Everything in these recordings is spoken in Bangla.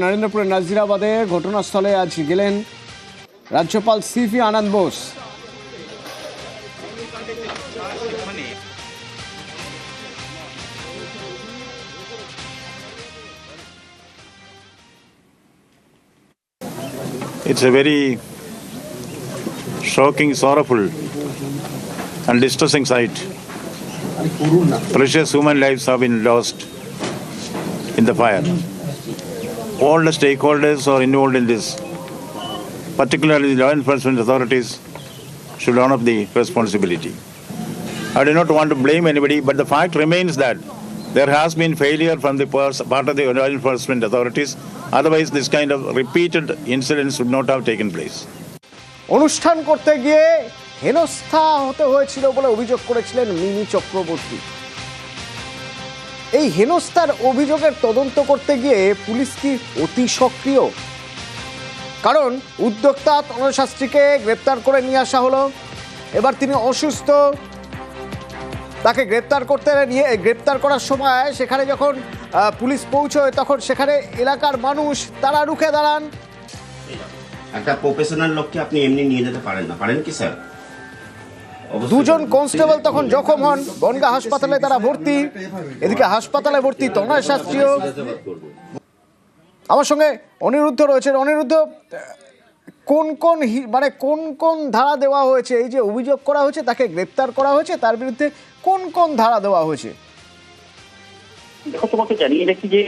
নরেন্দ্রপুরের নাজিরাবাদে ঘটনাস্থলে আজ গেলেন রাজ্যপাল CV Ananda Bose. It's a very shocking, sorrowful and distressing sight. Precious human lives have been lost in the fire. All the stakeholders are involved in this, particularly the law enforcement authorities should own up the responsibility. I do not want to blame anybody, but the fact remains that there has been failure from the part of the law enforcement authorities. Otherwise, this kind of repeated incidents would not have taken place. অনুষ্ঠান করতে গিয়ে হেনস্থা হতে হয়েছিল বলে অভিযোগ করেছিলেন মিমি চক্রবর্তী। এই হেনস্থার অভিযোগের তদন্ত করতে গিয়ে পুলিশ কি অতি সক্রিয়? কারণ উদ্যোক্তা তনয় শাস্ত্রীকে গ্রেপ্তার করে নিয়ে আসা হলো। এবার তিনি অসুস্থ, তাকে গ্রেপ্তার করার সময় সেখানে যখন পুলিশ পৌঁছয় তখন সেখানে এলাকার মানুষ তারা রুখে দাঁড়ান। একটা প্রফেশনাল লোককে আপনি এমনি নিয়ে যেতে পারেন না, পারেন কি স্যার? দুজন কনস্টেবল তখন জখম হন, বনগাঁ হাসপাতালে তারা ভর্তি। এদিকে হাসপাতালে ভর্তি তনয় শাস্ত্রীও। আমার সঙ্গে অনিরুদ্ধ রয়েছে। অনিরুদ্ধ, কোন কোন ধারা দেওয়া হয়েছে? এই যে অভিযোগ করা হয়েছে, তাকে গ্রেপ্তার করা হয়েছে, তার বিরুদ্ধে কোন কোন ধারা দেওয়া হয়েছে? দেখো, তোমাকে জানিয়ে রাখি যে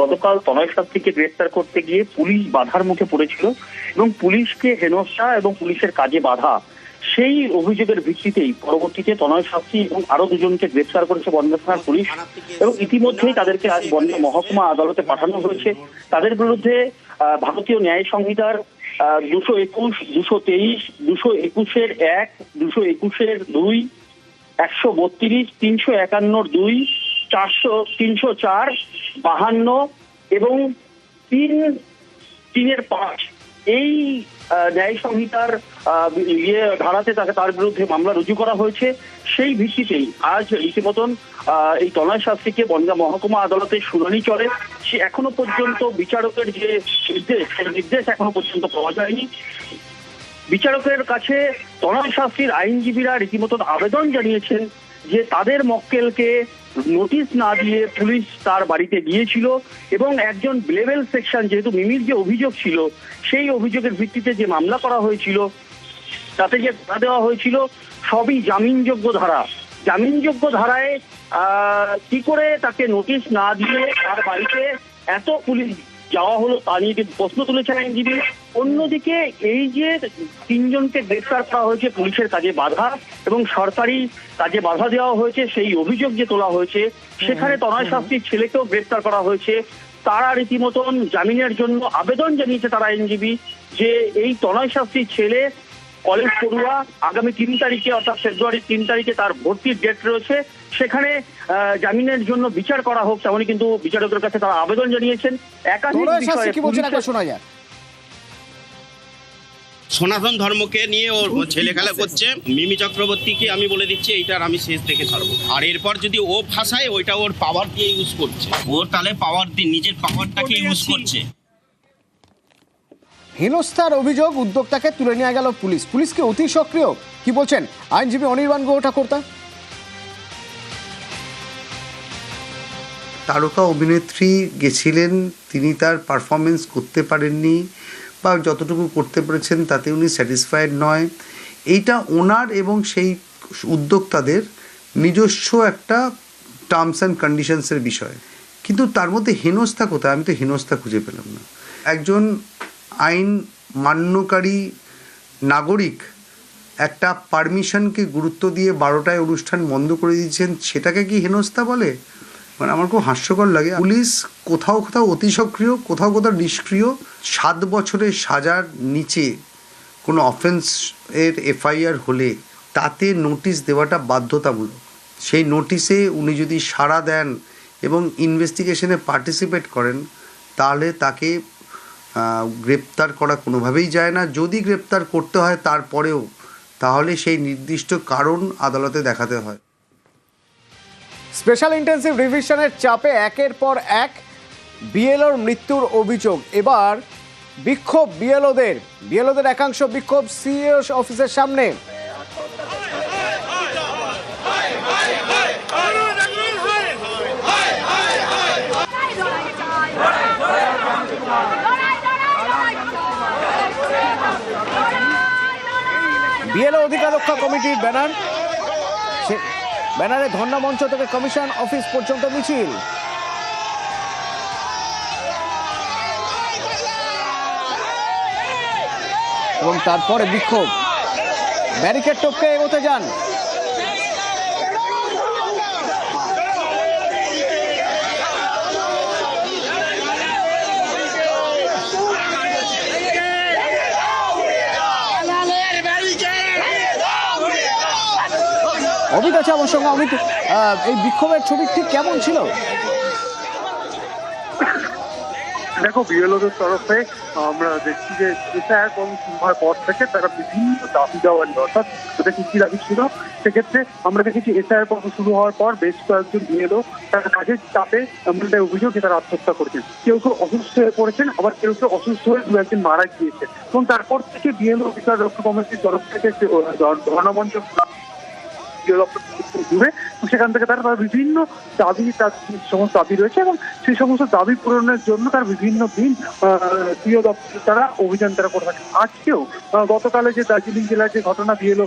গতকাল তনয় শাস্ত্রীকে গ্রেপ্তার করতে গিয়ে পুলিশ বাধার মুখে পড়েছিল এবং পুলিশকে হেনস্থা এবং পুলিশের কাজে বাধা, সেই অভিযোগের ভিত্তিতেই পরবর্তীতে তনয় শাস্ত্রী এবং আরো দুজনকে গ্রেপ্তার করেছে বনগাঁ থানার পুলিশ এবং ইতিমধ্যেই তাদেরকে আজ বনগাঁ মহকুমা আদালতে পাঠানো হয়েছে। তাদের বিরুদ্ধে ভারতীয় ন্যায় সংহিতার 221, 223, 221-1, 221-2, 132, 351-2, 304, 52 এবং 3-5 এই ন্যায় সংহিতার ধারাতে তার বিরুদ্ধে মামলা রুজু করা হয়েছে। সেই ভিত্তিতেই আজ রীতিমতন এই তনয় শাস্ত্রীকে বনগাঁ মহকুমা আদালতে শুনানি চলে। সে এখনো পর্যন্ত বিচারকের যে নির্দেশ এখনো পর্যন্ত পাওয়া যায়নি। বিচারকের কাছে তনয় শাস্ত্রীর আইনজীবীরা রীতিমতন আবেদন জানিয়েছেন যে তাদের মক্কেলকে নোটিশ না দিয়ে পুলিশ তার বাড়িতে গিয়েছিল এবং একজন লেভেল সেকশন, যেহেতু মিমির যে অভিযোগ ছিল সেই অভিযোগের ভিত্তিতে যে মামলা করা হয়েছিল তাতে যে ধারা দেওয়া হয়েছিল সবই জামিনযোগ্য ধারা। জামিনযোগ্য ধারায় কি করে তাকে নোটিশ না দিয়ে তার বাড়িতে এত পুলিশ যাওয়া হলো তা নিয়ে প্রশ্ন তুলেছেন আইনজীবী। অন্যদিকে এই যে তিনজনকে গ্রেপ্তার করা হয়েছে পুলিশের কাজে বাধা এবং সরকারি কাজে বাধা দেওয়া হয়েছে, সেই অভিযোগ যে তোলা হয়েছে সেখানে তনয় শাস্ত্রীর ছেলেকেও গ্রেপ্তার করা হয়েছে। তারা রীতিমতন জামিনের জন্য আবেদন জানিয়েছে তারা আইনজীবী যে এই তনয় শাস্ত্রীর ছেলে কলেজ পড়ুয়া, আগামী 3 তারিখে অর্থাৎ ফেব্রুয়ারির 3 তারিখে তার ভর্তির ডেট রয়েছে, সেখানে জামিনের জন্য বিচার করা হোক, তেমনই কিন্তু বিচারকের কাছে তারা আবেদন জানিয়েছেন। একাধিক বিষয়ে সনাতন ধর্মকে নিয়ে ওর ছেলে খেলা করছে। মিমি চক্রবর্তীকে আমি বলে দিচ্ছি এইটার আমি শেষ দেখে ছাড়বো। আর এরপর যদি ও ভাষায় ওইটা ওর পাওয়ার দিয়ে ইউজ করছে, ওর তাহলে পাওয়ার দিয়ে নিজের পাওয়ারটাকে ইউজ করছে। হেনস্থার অভিযোগ উদ্যোক্তাকে তুলে নিয়ে গেল পুলিশ। পুলিশকে অতি সক্রিয়, কি বলছেন আইনজীবী অনির্বাণ গুহ ঠাকুরতা? তারকা অভিনেত্রী গেছিলেন, তিনি তার পারফরমেন্স করতে পারেননি বা যতটুকু করতে পেরেছেন তাতে উনি স্যাটিসফাইড নয়। এইটা ওনার এবং সেই উদ্যোক্তাদের নিজস্ব একটা টার্মস অ্যান্ড কন্ডিশনসের বিষয়, কিন্তু তার মধ্যে হেনস্থা কোথায়? আমি তো হেনস্থা খুঁজে পেলাম না। একজন আইন মান্যকারী নাগরিক একটা পারমিশনকে গুরুত্ব দিয়ে 12টায় অনুষ্ঠান বন্ধ করে দিয়েছেন, সেটাকে কি হেনস্থা বলে? মানে আমার খুব হাস্যকর লাগে। পুলিশ কোথাও কোথাও অতি সক্রিয়, কোথাও কোথাও নিষ্ক্রিয়। 7 বছরের সাজার নিচে কোনো অফেন্সের এফআইআর হলে তাতে নোটিশ দেওয়াটা বাধ্যতামূলক। সেই নোটিশে উনি যদি সাড়া দেন এবং ইনভেস্টিগেশনে পার্টিসিপেট করেন তাহলে তাকে গ্রেপ্তার করা কোনোভাবেই যায় না। যদি গ্রেপ্তার করতে হয় তারপরেও তাহলে সেই নির্দিষ্ট কারণ আদালতে দেখাতে হয়। স্পেশাল ইন্টেন্সিভ রিভিশনের চাপে একের পর এক বিএলওর মৃত্যুর অভিযোগ। এবার বিক্ষোভ বিএলওদের একাংশ বিক্ষোভ সিইও অফিসের সামনে। বিএলও অধিকার রক্ষা কমিটির ব্যানার, ব্যানারে ধর্ণা মঞ্চ থেকে কমিশন অফিস পর্যন্ত মিছিল। এবং তারপরে বিক্ষোভ, ব্যারিকেড টপকে এগোতে যান। অমিত আছে আমার সঙ্গে। অমিত, এই বিক্ষোভের ছবি ঠিক কেমন ছিল? দেখো, বিএলওদের তরফে আমরা দেখছি যে এসআইআর কমিশন হওয়ার পর থেকে তারা বিভিন্ন দাবি দেওয়া নিয়ে, অর্থাৎ ওদের কি দাবি ছিল সেক্ষেত্রে আমরা দেখেছি এসআইআর কমিশন শুরু হওয়ার পর বেশ কয়েকজন বিএলও তারা কাজের চাপে এমনটাই অভিযোগ যে তারা আত্মহত্যা করেছেন। কেউ কেউ অসুস্থ হয়ে পড়েছেন, আবার কেউ কেউ অসুস্থ হয়ে দু একজন মারা গিয়েছে। এবং তারপর থেকে বিএলও অধিকার রক্ষা কমিটির তরফ থেকে ধর্ণামঞ্চ জুড়ে সেখান থেকে তারা বিভিন্ন দাবি, তার সমস্ত দাবি রয়েছে এবং সেই সমস্ত দাবি পূরণের জন্য তার বিভিন্ন দিন সিও দপ্তরে তারা অভিযান তারা করে থাকে। আজকেও গতকালে যে দার্জিলিং জেলার যে ঘটনা বিএলও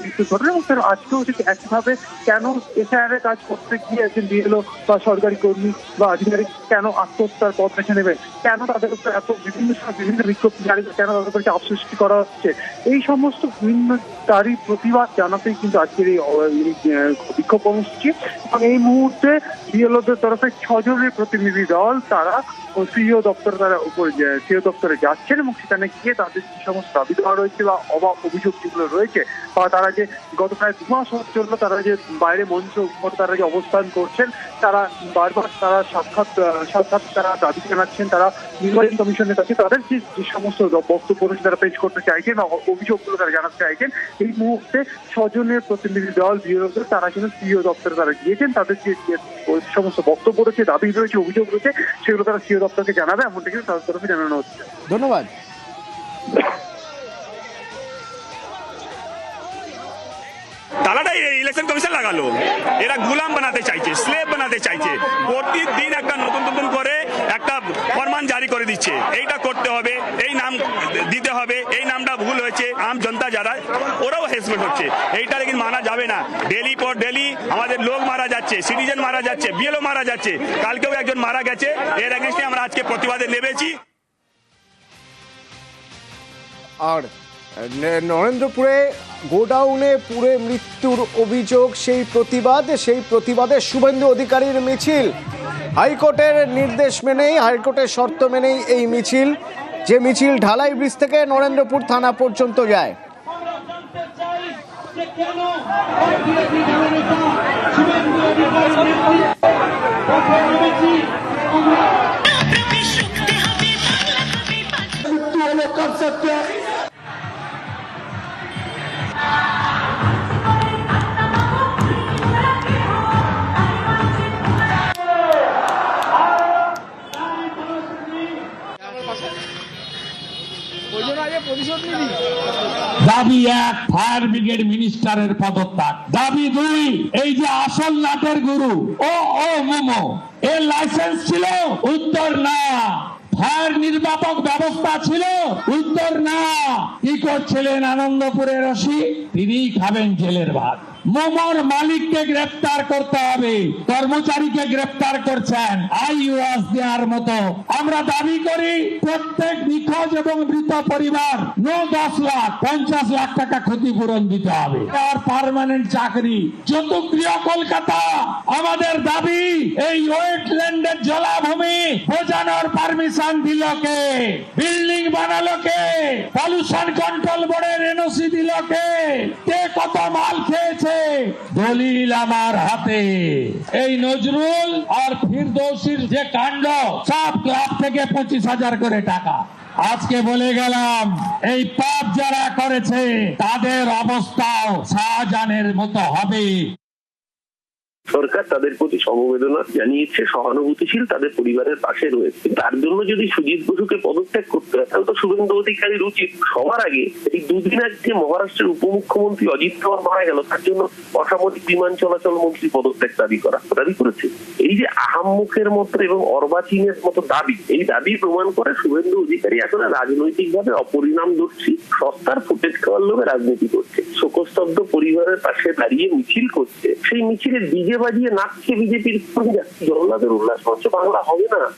মৃত্যুর ঘটনা, এবং তার আজকেও ঠিক একইভাবে কেন এসআইআর এর কাজ করতে গিয়ে একজন বিএলও বা সরকারি কর্মী বা আধিকারিক কেন আত্মহত্যার পথ বেছে নেবেন, কেন তাদের উপর এত বিভিন্ন সময় বিভিন্ন বিক্ষোভ জারি, কেন তাদের উপর চাপ সৃষ্টি করা হচ্ছে, এই সমস্ত বিভিন্ন তারই প্রতিবাদ জানাতেই কিন্তু আজকের এই বিক্ষোভ কর্মসূচি। এবং এই মুহূর্তে বিএলওদের তরফে 6 জনের প্রতিনিধি দল তারা সিইও দপ্তরে সিইও দপ্তরে যাচ্ছেন এবং সেখানে গিয়ে তাদের যে সমস্ত দাবি দেওয়া রয়েছে বা অভিযোগ যেগুলো রয়েছে, বা তারা যে গত প্রায় 2 মাস জন্য তারা যে বাইরে মঞ্চ তারা যে অবস্থান করছেন, তারা বারবার তারা সাক্ষাৎ তারা দাবি জানাচ্ছেন, তারা নির্বাচন কমিশনের কাছে তাদের যে সমস্ত বক্তব্য রয়েছে তারা পেশ করতে চাইছেন বা অভিযোগগুলো তারা জানাতে চাইছেন। এই মুহূর্তে 6 জনের প্রতিনিধি দল বিএলওদের তারা কিন্তু সিইও দপ্তরে তারা গিয়েছেন, তাদের যে সমস্ত বক্তব্য রয়েছে, দাবি রয়েছে, অভিযোগ রয়েছে, সেগুলো তারা সিইও দপ্তরকে জানাবে, এমনটা কিন্তু তাদের তরফে জানানো হচ্ছে। ধন্যবাদ। তালাটাই ইলেকশন কমিশন লাগালো, এরা গুলাম বানাতে চাইছে, স্লেভ বানাতে চাইছে। প্রতিদিন একটা নতুন করে একটা ফরমান জারি করে দিচ্ছে, এইটা করতে হবে, এই নাম দিতে হবে, এই নামটা ভুল হয়েছে। আম জনতা যারা ওরাও হেসমেন্ট হচ্ছে, এইটা লেকিন মানা যাবে না। ডেলি পর ডেলি আমাদের লোক মারা যাচ্ছে, সিটিজেন মারা যাচ্ছে, বিএলও মারা যাচ্ছে, কালকেও একজন মারা গেছে। এর এগেইনস্টে আমরা আজকে প্রতিবাদে নেমেছি। আর নরেন্দ্রপুরে গোডাউনে পুড়ে মৃত্যুর অভিযোগ, সেই প্রতিবাদে শুভেন্দু অধিকারীর মিছিল। হাইকোর্টের নির্দেশ মেনেই, হাইকোর্টের শর্ত মেনেই এই মিছিল, যে মিছিল ঢালাই ব্রিজ থেকে নরেন্দ্রপুর থানা পর্যন্ত যায়। দাবি 1, ফায়ার ব্রিগেড মিনিস্টারের পদত্যাগ। দাবি 2, এই যে আসল নাটের গুরু ও মোমো, এর লাইসেন্স ছিল? উত্তর না। ফায়ার নির্বাপক ব্যবস্থা ছিল? উত্তর না। কি করছিলেন আনন্দপুরের ওসি? তিনি খাবেন জেলের ভাত। মোমোর মালিককে গ্রেফতার করতে হবে, কর্মচারীকে গ্রেফতার করছেন আইওয়াস দেওয়ার মতো। আমরা দাবি করি প্রত্যেক নিখোঁজ এবং মৃত পরিবার 10 লাখ 50 লাখ টাকা ক্ষতিপূরণ দিতে হবে। আর পার্মানেন্ট চাকরি চতুর্গৃহ কলকাতা। আমাদের দাবি এই ওয়েটল্যান্ডের জলাভূমি বোঝানোর পারমিশন দিল কে? বিল্ডিং বানালো কে? পলিউশন কন্ট্রোল বোর্ডের এনওসি দিল কে? কত মাল খেয়েছে? দলিল আমার হাতে। এই নজরুল আর ফিরদৌসির যে কাণ্ড, সব ক্লাব থেকে 25,000 করে টাকা। আজকে বলে গেলাম, এই পাপ যারা করেছে তাদের অবস্থাও শাহজাহানের মতো হবে। সরকার তাদের প্রতি সমবেদনা জানিয়েছে, সহানুভূতিশীল, তাদের পরিবারের পাশে রয়েছে। তার জন্য যদি সুজিত বসুকে পদত্যাগ করতে হয় তাহলে তো শুভেন্দু অধিকারীর উচিত সবার আগে এই দুদিন আগে মহারাষ্ট্রের উপমুখ্যমন্ত্রী অজিত পাওয়ার মারা গেল, তার জন্য অসামরিক বিমান চলাচল মন্ত্রী পদত্যাগ দাবি করেছে। এই যে আহাম্মুখের মতো এবং অর্বাচীনের মতো দাবি, এই দাবি প্রমাণ করে শুভেন্দু অধিকারী আসলে রাজনৈতিকভাবে অপরিণামদর্শী, সস্তার ফুটেজ খাওয়ার লোভে রাজনীতি করছে। শোকস্তব্ধ পরিবারের পাশে দাঁড়িয়ে মিছিল করছে, সেই মিছিলে ডিজে বাজিয়ে নাচছে বিজেপির জল্লাদের উল্লাস মঞ্চ বাংলা হবে না।